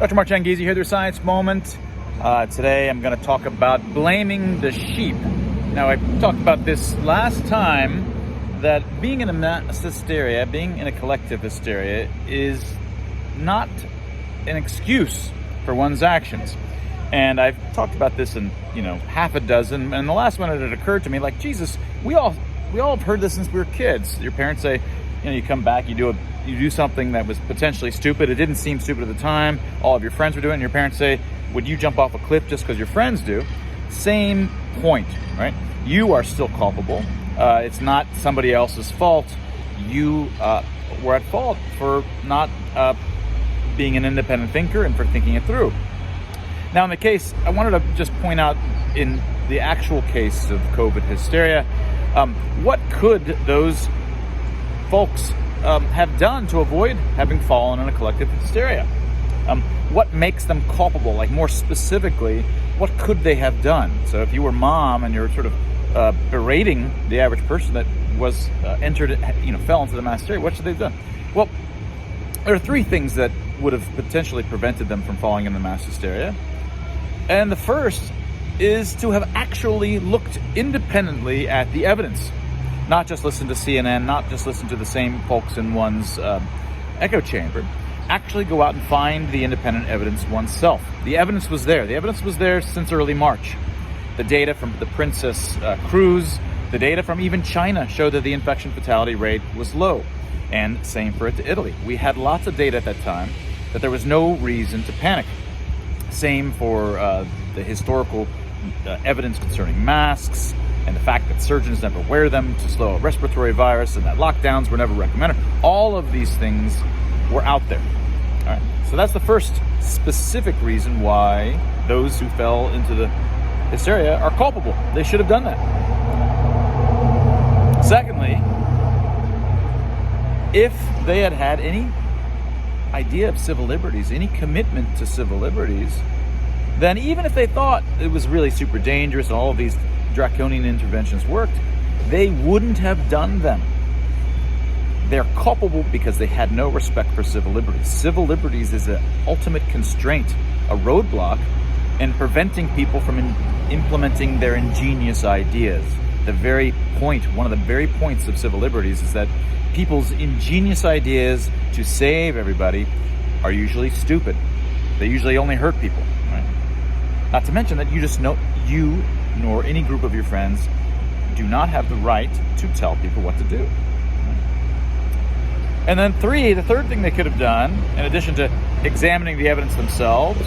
Dr. Mark Changizi here, their Science Moment. Today I'm going to talk about blaming the sheep. Now, I talked about this last time, that being in a mass hysteria, being in a collective hysteria, is not an excuse for one's actions. And I've talked about this in, half a dozen. And the last one, it occurred to me, like, Jesus, we all have heard this since we were kids. Your parents say, you come back, you do something that was potentially stupid. It didn't seem stupid at the time. All of your friends were doing it. And your parents say, would you jump off a cliff just because your friends do? Same point, right? You are still culpable. It's not somebody else's fault. You were at fault for not being an independent thinker and for thinking it through. Now, in the case, I wanted to just point out, in the actual case of COVID hysteria, what could those folks have done to avoid having fallen in a collective hysteria? What makes them culpable? Like, more specifically, what could they have done? So if you were mom and you're sort of berating the average person that was fell into the mass hysteria, what should they have done? Well, there are three things that would have potentially prevented them from falling into mass hysteria. And the first is to have actually looked independently at the evidence. Not just listen to CNN, not just listen to the same folks in one's echo chamber. Actually go out and find the independent evidence oneself. The evidence was there. The evidence was there since early March. The data from the Princess cruise, the data from even China showed that the infection fatality rate was low. And same for Italy. We had lots of data at that time that there was no reason to panic. Same for the historical evidence concerning masks, and the fact that surgeons never wear them to slow a respiratory virus, and that lockdowns were never recommended. All of these things were out there. All right. So that's the first specific reason why those who fell into the hysteria are culpable. They should have done that. Secondly, if they had had any idea of civil liberties, any commitment to civil liberties, then even if they thought it was really super dangerous and all of these draconian interventions worked, they wouldn't have done them. They're culpable because they had no respect for civil liberties. Civil liberties is an ultimate constraint, a roadblock, in preventing people from implementing their ingenious ideas. The very point, one of the very points of civil liberties is that people's ingenious ideas to save everybody are usually stupid. They usually only hurt people, right? Not to mention that you nor any group of your friends do not have the right to tell people what to do. And then the third thing they could have done, in addition to examining the evidence themselves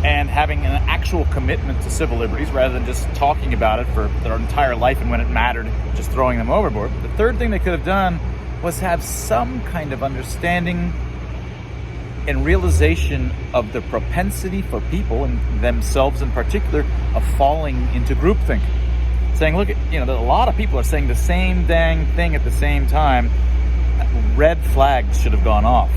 and having an actual commitment to civil liberties rather than just talking about it for their entire life and when it mattered, just throwing them overboard. The third thing they could have done was have some kind of understanding and realization of the propensity for people, and themselves in particular, of falling into groupthink. Saying, look, a lot of people are saying the same dang thing at the same time. Red flags should have gone off.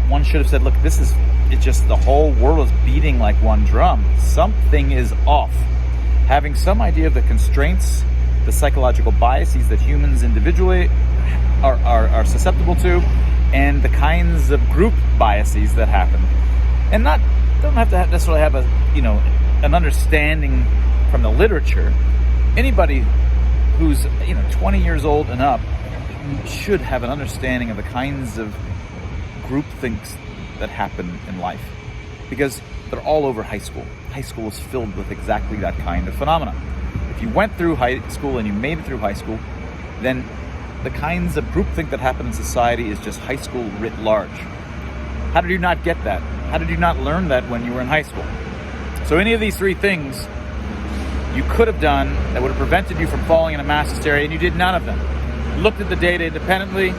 One should have said, look, it's just the whole world is beating like one drum. Something is off. Having some idea of the constraints, the psychological biases that humans individually are susceptible to, and the kinds of group biases that happen. And don't have to necessarily have an understanding from the literature. Anybody who's 20 years old and up should have an understanding of the kinds of groupthinks that happen in life, because they're all over high school. High school is filled with exactly that kind of phenomenon. If you went through high school and you made it through high school, then the kinds of groupthink that happen in society is just high school writ large. How did you not get that? How did you not learn that when you were in high school? So any of these three things you could have done that would have prevented you from falling into mass hysteria, and you did none of them. Looked at the data independently,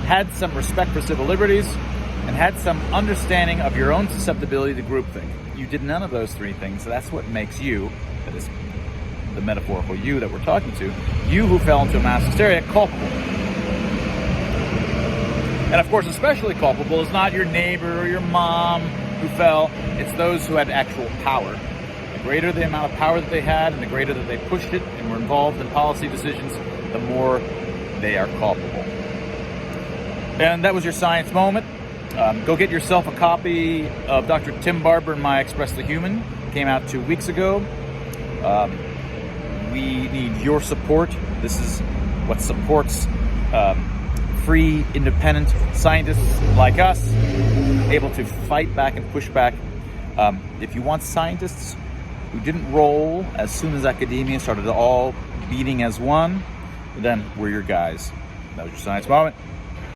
had some respect for civil liberties, and had some understanding of your own susceptibility to groupthink. You did none of those three things. So that's what makes you, that is the metaphorical you that we're talking to, you who fell into mass hysteria, culpable. And of course, especially culpable is not your neighbor or your mom who fell. It's those who had actual power. The greater the amount of power that they had, and the greater that they pushed it and were involved in policy decisions, the more they are culpable. And that was your science moment. Go get yourself a copy of Dr. Tim Barber and My Express the Human. Came out 2 weeks ago. We need your support. This is what supports free, independent scientists like us, able to fight back and push back. If you want scientists who didn't roll as soon as academia started all beating as one, then we're your guys. That was your Science Moment.